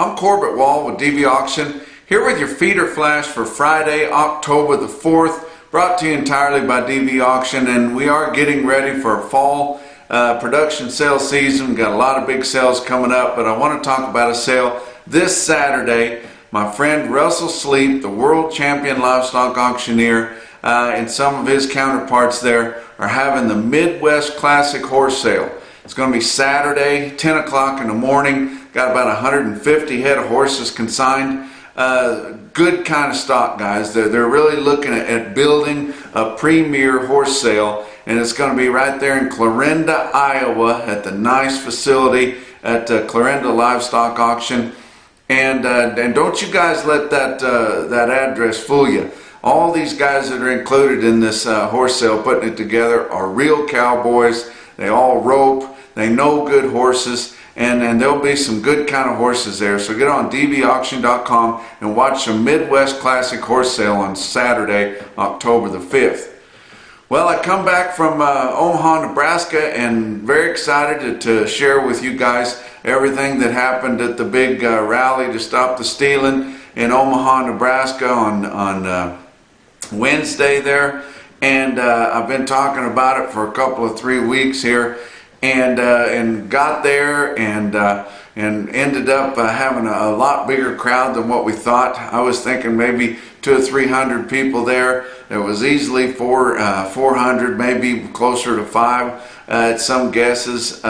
I'm Corbett Wall with DV Auction, here with your feeder flash for Friday, October the 4th, brought to you entirely by DV Auction, and we are getting ready for a fall production sale season. We've got a lot of big sales coming up, but I want to talk about a sale this Saturday. My friend Russell Sleep, the world champion livestock auctioneer, and some of his counterparts there are having the Midwest Classic Horse Sale. It's going to be Saturday, 10 o'clock in the morning. Got about 150 head of horses consigned. Good kind of stock, guys. They're really looking at building a premier horse sale, and it's going to be right there in Clarinda, Iowa, at the nice facility at Clarinda Livestock Auction. And don't you guys let that address fool you. All these guys that are included in this horse sale, putting it together, are real cowboys. They all rope. They know good horses. And there'll be some good kind of horses there. So get on dvauction.com and watch the Midwest Classic Horse Sale on Saturday, October the 5th. Well, I come back from Omaha, Nebraska, and very excited to share with you guys everything that happened at the big rally to stop the stealing in Omaha, Nebraska on Wednesday there. And I've been talking about it for a couple of 3 weeks here. And got there and ended up having a lot bigger crowd than what we thought. I was thinking maybe 200 or 300 people there. There was easily 400, maybe closer to 5 at some guesses.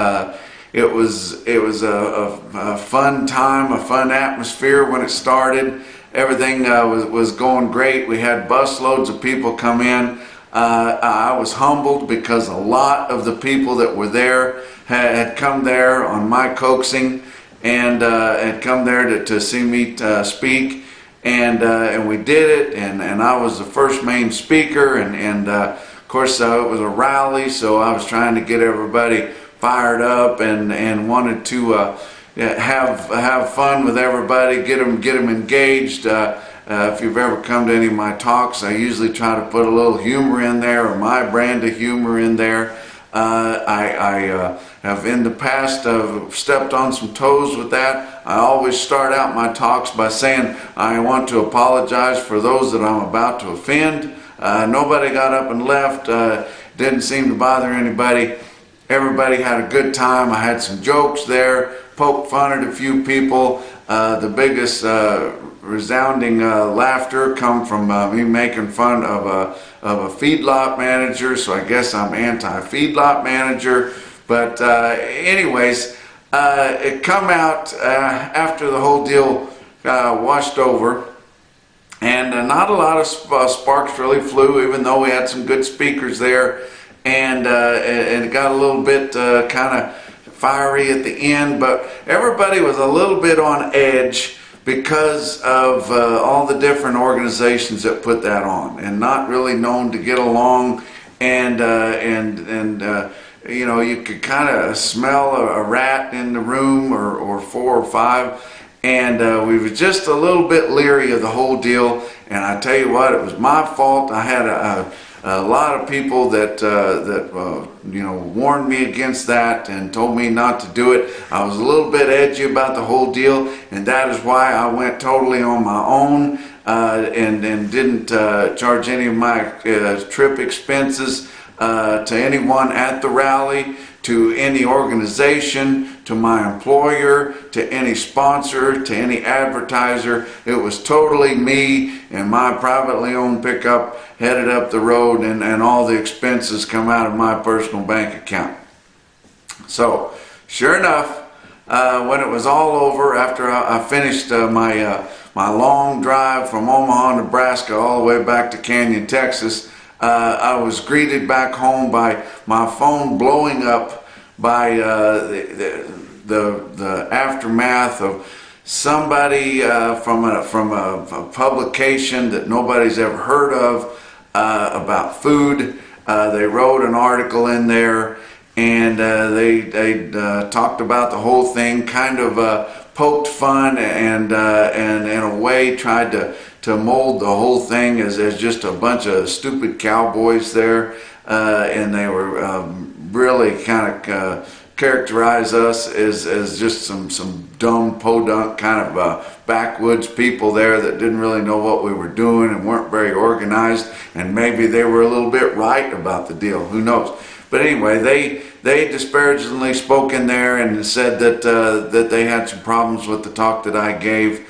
It was a fun time, a fun atmosphere when it started. Everything was going great. We had busloads of people come in. I was humbled because a lot of the people that were there had come there on my coaxing and had come there to see me speak, and we did it, and I was the first main speaker, and of course it was a rally, so I was trying to get everybody fired up and wanted to have fun with everybody, get them engaged. If you've ever come to any of my talks, I usually try to put a little humor in there, or my brand of humor in there. I have in the past stepped on some toes with that. I always start out my talks by saying I want to apologize for those that I'm about to offend. Nobody got up and left. Didn't seem to bother anybody. Everybody had a good time. I had some jokes there, poked fun at a few people. The biggest resounding laughter come from me making fun of a feedlot manager, so I guess I'm anti-feedlot manager. But anyways, it come out after the whole deal washed over, and not a lot of sparks really flew, even though we had some good speakers there, and it got a little bit kind of fiery at the end, but everybody was a little bit on edge because of all the different organizations that put that on, and not really known to get along, and you know, you could kind of smell a rat in the room, or 4 or 5, and we were just a little bit leery of the whole deal. And I tell you what, it was my fault. I had a lot of people that you know, warned me against that and told me not to do it. I was a little bit edgy about the whole deal, and that is why I went totally on my own and didn't charge any of my trip expenses to anyone at the rally, to any organization, to my employer, to any sponsor, to any advertiser. It was totally me and my privately owned pickup headed up the road, and all the expenses come out of my personal bank account. So sure enough, when it was all over, after I finished my long drive from Omaha, Nebraska all the way back to Canyon, Texas, I was greeted back home by my phone blowing up by the aftermath of somebody from a publication that nobody's ever heard of about food. They wrote an article in there, and they talked about the whole thing, kind of poked fun, and in a way tried to mold the whole thing as just a bunch of stupid cowboys there, and they were really kind of characterize us as just some dumb podunk kind of backwoods people there that didn't really know what we were doing and weren't very organized, and maybe they were a little bit right about the deal, who knows. But anyway, they disparagingly spoke in there and said that they had some problems with the talk that I gave,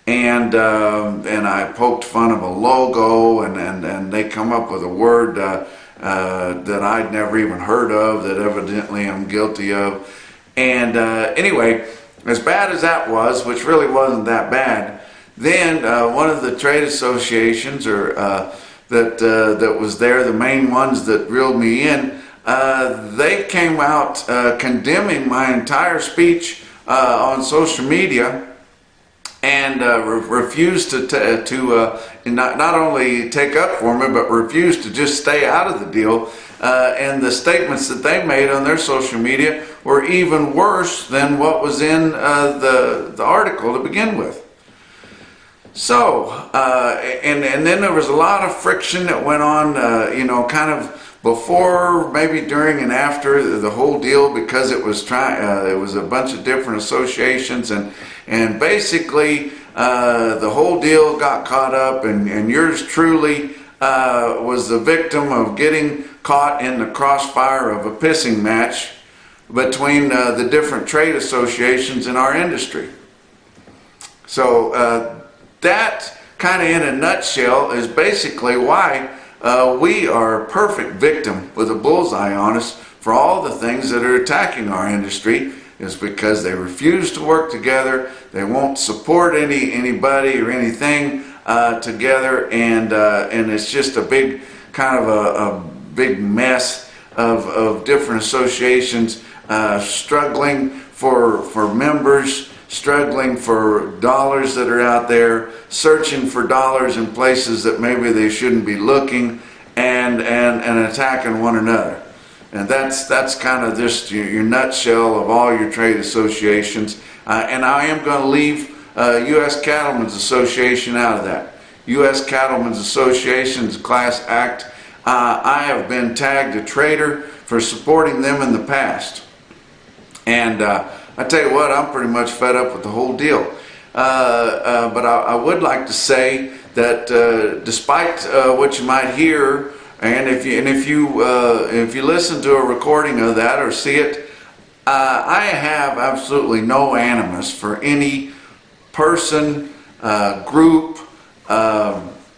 and I poked fun of a logo, and they come up with a word that I'd never even heard of, that evidently I'm guilty of. And anyway, as bad as that was, which really wasn't that bad, then one of the trade associations that was there, the main ones that reeled me in, they came out condemning my entire speech on social media, and refused to not only take up for me, but refused to just stay out of the deal. And the statements that they made on their social media were even worse than what was in the article to begin with. So, and then there was a lot of friction that went on, kind of before, maybe during and after the whole deal, because it was a bunch of different associations, and basically the whole deal got caught up, and yours truly was the victim of getting caught in the crossfire of a pissing match between the different trade associations in our industry. So that kind of in a nutshell is basically why we are a perfect victim with a bullseye on us for all the things that are attacking our industry, is because they refuse to work together. They won't support anybody or anything together, and it's just a big kind of a big mess of different associations struggling for members, struggling for dollars that are out there, searching for dollars in places that maybe they shouldn't be looking, and attacking one another. And that's kind of just your nutshell of all your trade associations. And I am going to leave U.S. Cattlemen's Association out of that. U.S. Cattlemen's Association's Class Act. I have been tagged a traitor for supporting them in the past. And I tell you what, I'm pretty much fed up with the whole deal. But I would like to say that despite what you might hear, and if you listen to a recording of that or see it, I have absolutely no animus for any person, group,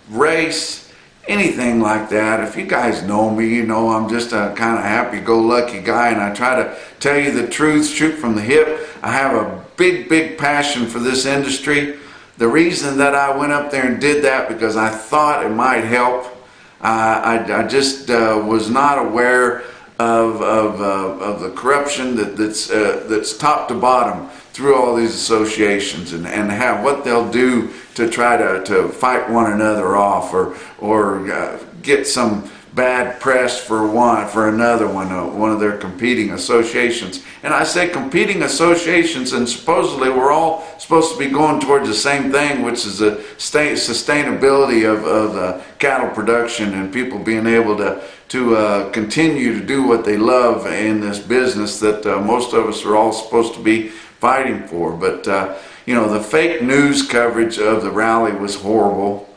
race, anything like that. If you guys know me, you know I'm just a kind of happy-go-lucky guy, and I try to tell you the truth, shoot from the hip. I have a big passion for this industry. The reason that I went up there and did that, because I thought it might help. I just was not aware of the corruption that's top to bottom through all these associations, and have what they'll do to try to fight one another off, or get some bad press for another one of their competing associations. And I say competing associations, and supposedly we're all supposed to be going towards the same thing, which is the sustainability of cattle production, and people being able to continue to do what they love in this business that most of us are all supposed to be fighting for. But the fake news coverage of the rally was horrible.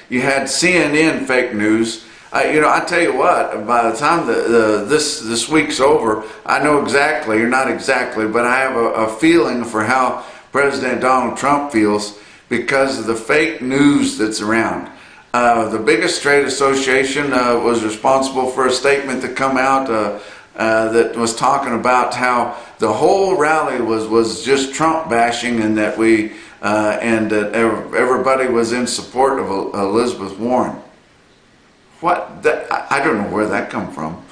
You had CNN fake news. I tell you what, by the time this week's over, I know exactly, or not exactly, but I have a feeling for how President Donald Trump feels because of the fake news that's around. The biggest trade association was responsible for a statement to come out that was talking about how the whole rally was just Trump bashing, and that that everybody was in support of Elizabeth Warren. I don't know where that come from.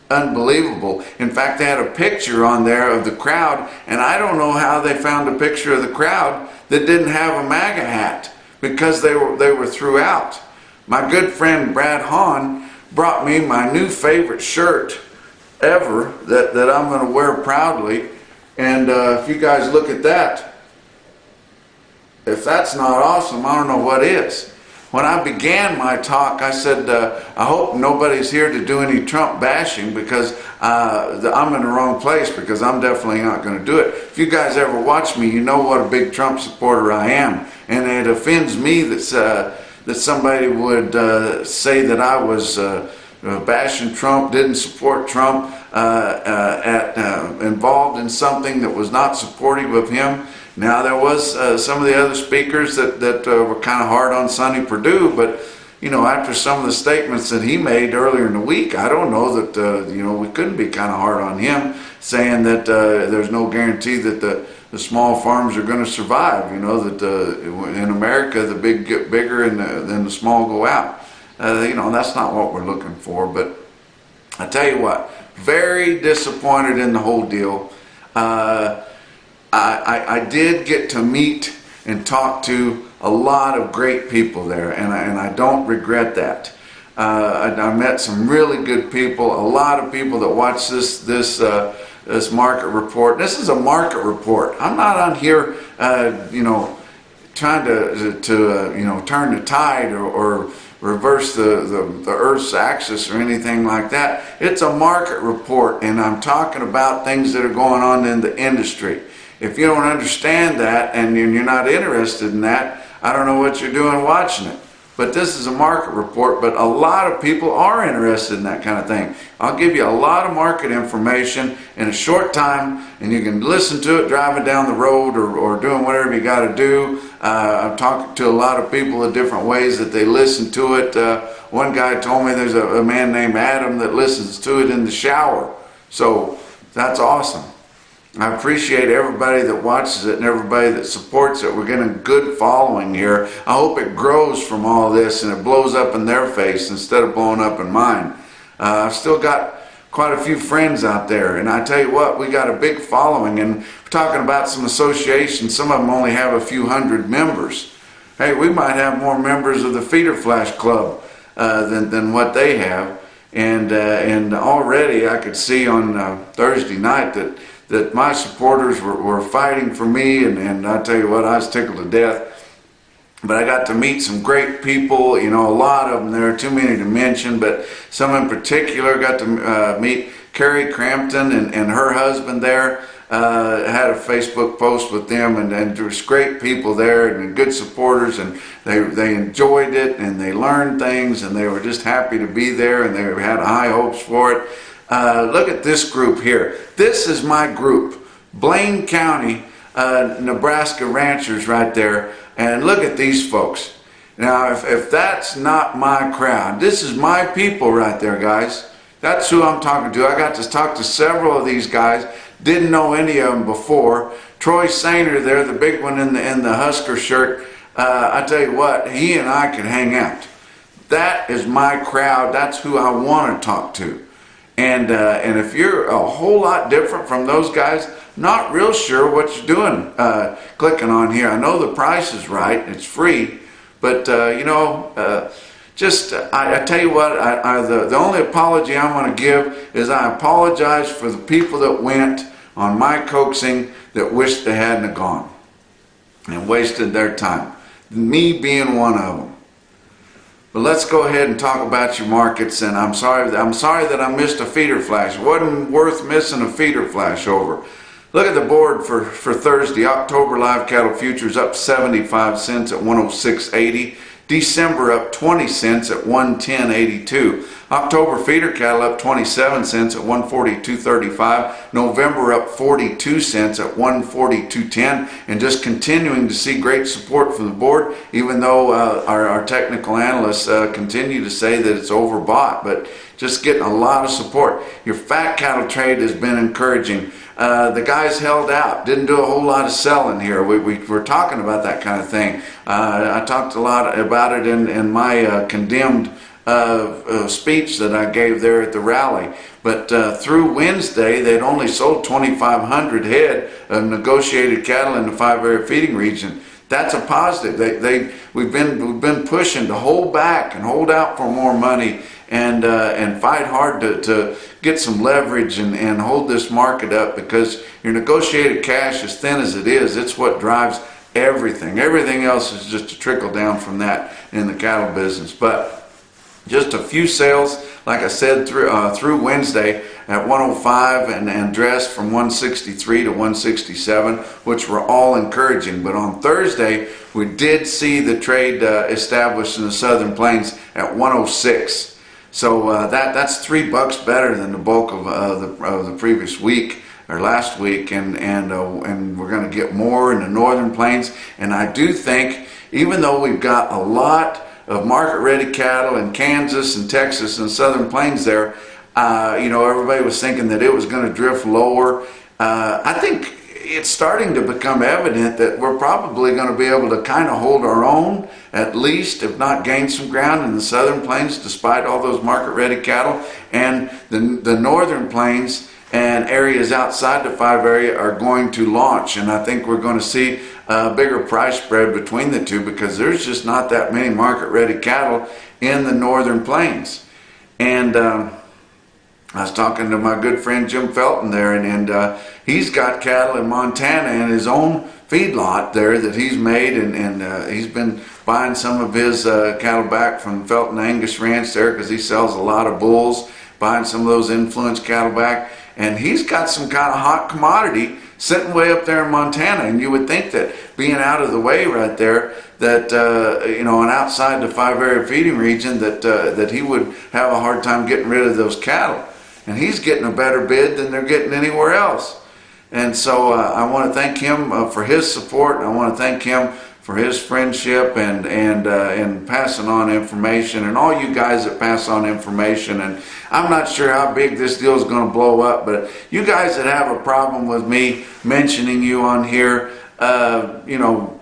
Unbelievable. In fact, they had a picture on there of the crowd, and I don't know how they found a picture of the crowd that didn't have a MAGA hat, because they were throughout. My good friend Brad Hahn brought me my new favorite shirt ever that I'm going to wear proudly. And if you guys look at that, if that's not awesome, I don't know what is. When I began my talk, I said, I hope nobody's here to do any Trump bashing, because I'm in the wrong place, because I'm definitely not going to do it. If you guys ever watch me, you know what a big Trump supporter I am. And it offends me that somebody would say that I was bashing Trump, didn't support Trump, involved in something that was not supportive of him. Now, there was some of the other speakers that were kind of hard on Sonny Perdue, but after some of the statements that he made earlier in the week, I don't know that we couldn't be kind of hard on him, saying that there's no guarantee that the small farms are going to survive. That in America the big get bigger and then the small go out. That's not what we're looking for. But I tell you what, very disappointed in the whole deal. I did get to meet and talk to a lot of great people there, and I don't regret that. I met some really good people, a lot of people that watch this market report. This is a market report. I'm not on here, trying to turn the tide or reverse the Earth's axis or anything like that. It's a market report, and I'm talking about things that are going on in the industry. If you don't understand that and you're not interested in that, I don't know what you're doing watching it. But this is a market report, but a lot of people are interested in that kind of thing. I'll give you a lot of market information in a short time, and you can listen to it driving down the road or doing whatever you got to do. I'm talking to a lot of people in different ways that they listen to it. One guy told me there's a man named Adam that listens to it in the shower. So that's awesome. I appreciate everybody that watches it and everybody that supports it. We're getting a good following here. I hope it grows from all this and it blows up in their face instead of blowing up in mine. I've still got quite a few friends out there, and I tell you what, we got a big following, and we're talking about some associations. Some of them only have a few hundred members. Hey, we might have more members of the Feeder Flash Club than what they have, and already I could see on Thursday night that my supporters were fighting for me, and I tell you what, I was tickled to death. But I got to meet some great people, a lot of them. There are too many to mention, but some in particular. Got to meet Carrie Crampton and her husband there. Had a Facebook post with them, and there was great people there and good supporters, and they enjoyed it, and they learned things, and they were just happy to be there, and they had high hopes for it. Look at this group here. This is my group, Blaine County, Nebraska ranchers right there. And look at these folks. Now, if that's not my crowd, this is my people right there, guys. That's who I'm talking to. I got to talk to several of these guys. Didn't know any of them before. Troy Sainer there, the big one in the Husker shirt. I tell you what, he and I could hang out. That is my crowd. That's who I want to talk to. And if you're a whole lot different from those guys, not real sure what you're doing clicking on here. I know the price is right, it's free, but I tell you what, the only apology I'm going to give is I apologize for the people that went on my coaxing that wished they hadn't gone and wasted their time, me being one of them. But let's go ahead and talk about your markets, and I'm sorry that I missed a feeder flash. It wasn't worth missing a feeder flash over. Look at the board for Thursday. October live cattle futures up 75 cents at 106.80. December up 20 cents at 110.82. October feeder cattle up 27 cents at 142.35. November up 42 cents at 142.10. And just continuing to see great support from the board, even though our technical analysts continue to say that it's overbought, but just getting a lot of support. Your fat cattle trade has been encouraging. The guys held out, didn't do a whole lot of selling here. We're talking about that kind of thing. I talked a lot about it in my condemned speech that I gave there at the rally. But through Wednesday, they'd only sold 2,500 head of negotiated cattle in the 5-area feeding region. That's a positive. We've been pushing to hold back and hold out for more money and fight hard to get some leverage and hold this market up, because your negotiated cash, as thin as it is, it's what drives Everything else is just a trickle down from that in the cattle business. But just a few sales, like I said, through Wednesday at 105 and dressed from 163 to 167, which were all encouraging. But on Thursday, we did see the trade established in the Southern Plains at 106. So that's $3 better than the bulk of the previous week or last week, and we're going to get more in the Northern Plains. And I do think, even though we've got a lot of market-ready cattle in Kansas and Texas and Southern Plains there, everybody was thinking that it was going to drift lower. I think it's starting to become evident that we're probably going to be able to kind of hold our own, at least, if not gain some ground in the Southern Plains, despite all those market-ready cattle. And the Northern Plains and areas outside the 5 area are going to launch, and I think we're going to see a bigger price spread between the two, because there's just not that many market-ready cattle in the Northern Plains. And I was talking to my good friend Jim Felton there, and he's got cattle in Montana in his own feedlot there that he's made, and he's been buying some of his cattle back from Felton Angus Ranch there, because he sells a lot of bulls, buying some of those influence cattle back. And he's got some kind of hot commodity sitting way up there in Montana. And you would think that being out of the way right there, that, and outside the 5 area feeding region, that he would have a hard time getting rid of those cattle. And he's getting a better bid than they're getting anywhere else. And so I want to thank him for his support. And I want to thank him for his friendship and passing on information, and all you guys that pass on information. And I'm not sure how big this deal is going to blow up, but you guys that have a problem with me mentioning you on here, don't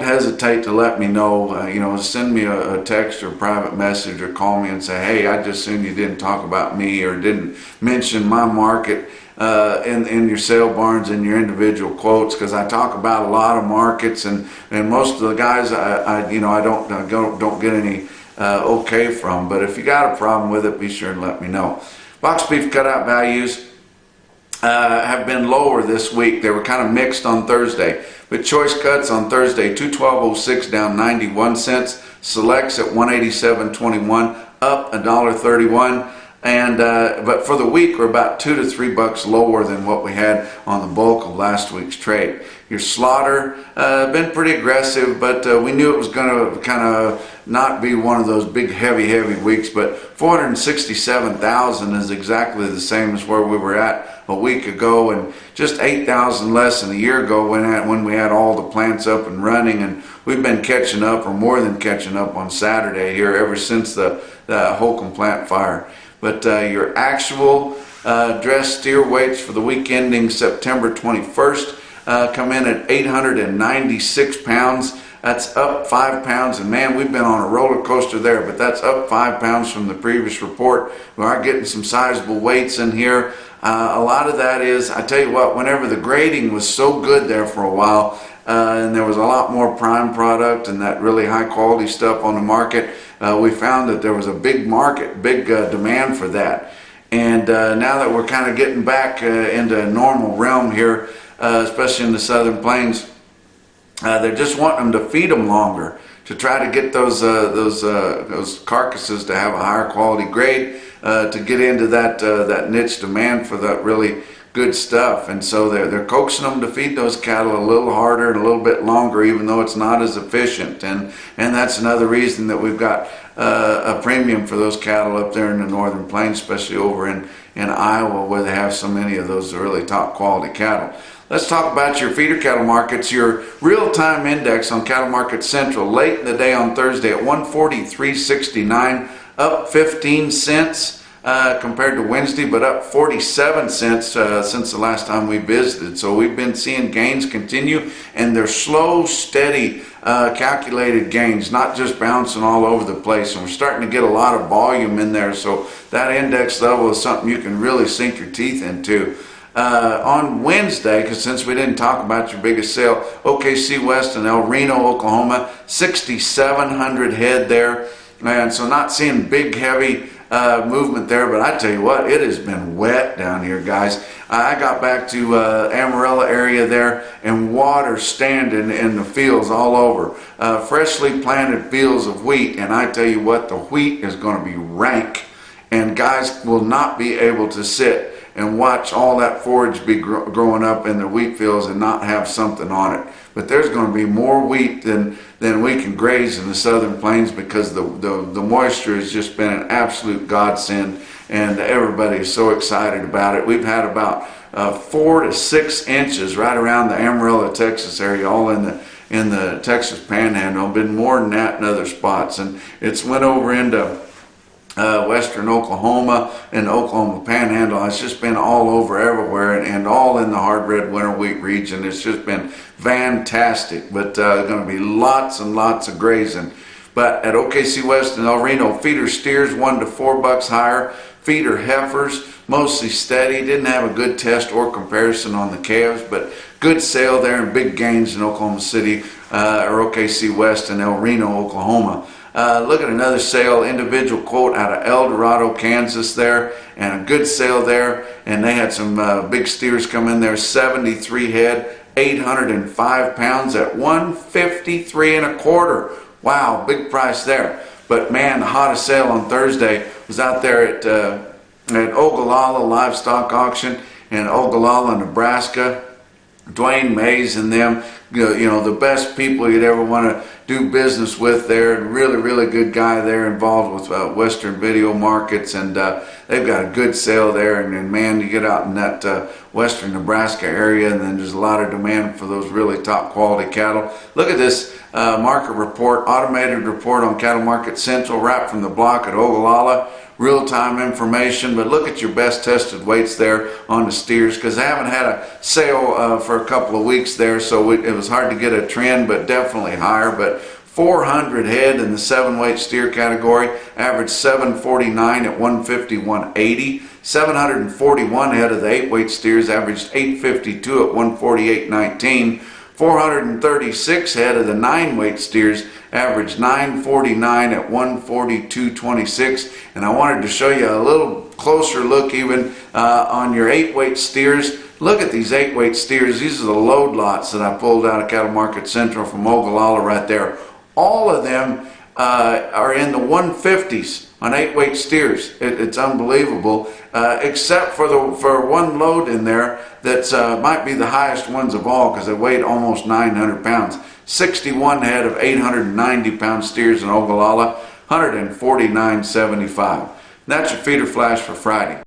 hesitate to let me know. Send me a text or a private message, or call me and say, hey, I just assumed you didn't talk about me or didn't mention my market in your sale barns and your individual quotes, because I talk about a lot of markets, and most of the guys I don't get any okay from. But if you got a problem with it, be sure and let me know. Box beef cutout values have been lower this week. They were kind of mixed on Thursday, but choice cuts on Thursday, 212.06 down 91 cents. Selects at 187.21 up $1.31. And but for the week, we're about $2 to $3 lower than what we had on the bulk of last week's trade. Your slaughter been pretty aggressive, but we knew it was going to kind of not be one of those big heavy weeks. But 467,000 is exactly the same as where we were at a week ago, and just 8,000 less than a year ago when we had all the plants up and running. And we've been catching up, or more than catching up, on Saturday here ever since the Holcomb plant fire. But your actual dressed steer weights for the week ending September 21st come in at 896 pounds. That's up 5 pounds, and man, we've been on a roller coaster there, but that's up 5 pounds from the previous report. We are getting some sizable weights in here. A lot of that is, I tell you what, whenever the grading was so good there for a while, and there was a lot more prime product and that really high quality stuff on the market, we found that there was a big market, big demand for that. And now that we're kind of getting back into a normal realm here, especially in the Southern Plains, they're just wanting them to feed them longer to try to get those carcasses to have a higher quality grade, to get into that niche demand for that really good stuff. And so they're coaxing them to feed those cattle a little harder and a little bit longer, even though it's not as efficient. And that's another reason that we've got a premium for those cattle up there in the Northern Plains, especially over in Iowa, where they have so many of those really top quality cattle. Let's talk about your feeder cattle markets. Your real-time index on Cattle Market Central late in the day on Thursday at 143.69, up 15 cents compared to Wednesday, but up 47 cents since the last time we visited. So we've been seeing gains continue, and they're slow, steady, calculated gains, not just bouncing all over the place. And we're starting to get a lot of volume in there, so that index level is something you can really sink your teeth into. On Wednesday, because since we didn't talk about your biggest sale, OKC West in El Reno, Oklahoma, 6,700 head there. And so not seeing big, heavy movement there, but I tell you what, it has been wet down here, guys. I got back to Amarillo area there, and water standing in the fields all over. Freshly planted fields of wheat, and I tell you what, the wheat is going to be rank, and guys will not be able to sit and watch all that forage be growing up in the wheat fields and not have something on it. But there's going to be more wheat than we can graze in the southern plains, because the moisture has just been an absolute godsend, and everybody is so excited about it. We've had about 4 to 6 inches right around the Amarillo, Texas area, all in the Texas Panhandle. Been more than that in other spots, and it's went over into western Oklahoma and Oklahoma Panhandle. It's just been all over everywhere, and all in the hard red winter wheat region. It's just been fantastic, but going to be lots and lots of grazing. But at OKC West and El Reno, feeder steers $1 to $4 higher, feeder heifers mostly steady. Didn't have a good test or comparison on the calves, but good sale there and big gains in Oklahoma City or OKC West and El Reno, Oklahoma. Look at another sale, individual quote out of El Dorado, Kansas there, and a good sale there. And they had some big steers come in there, 73 head, 805 pounds at $153 1/4. Wow, big price there. But man, the hottest sale on Thursday was out there at Ogallala Livestock Auction in Ogallala, Nebraska. Dwayne Mays and them, you know, the best people you'd ever want to do business with there, and really good guy there involved with Western Video Markets, and they've got a good sale there. And man, you get out in that western Nebraska area, and then there's a lot of demand for those really top quality cattle. Look at this market report, automated report on Cattle Market Central, right from the block at Ogallala. Real-time information, but look at your best tested weights there on the steers, because I haven't had a sale for a couple of weeks there, so it was hard to get a trend, but definitely higher. But 400 head in the 7-weight steer category, average 749 at 150, 180. 741 head of the 8-weight steers, averaged 852 at 148, 19. 436 head of the 9-weight steers, averaged 949 at 142, 26. And I wanted to show you a little closer look even on your 8-weight steers. Look at these 8-weight steers. These are the load lots that I pulled out of Cattle Market Central from Ogallala right there. All of them are in the 150s on 8-weight steers. It's unbelievable, except for one load in there that's might be the highest ones of all, because they weighed almost 900 pounds. 61 head of 890 pound steers in Ogallala, 149.75. That's your feeder flash for Friday.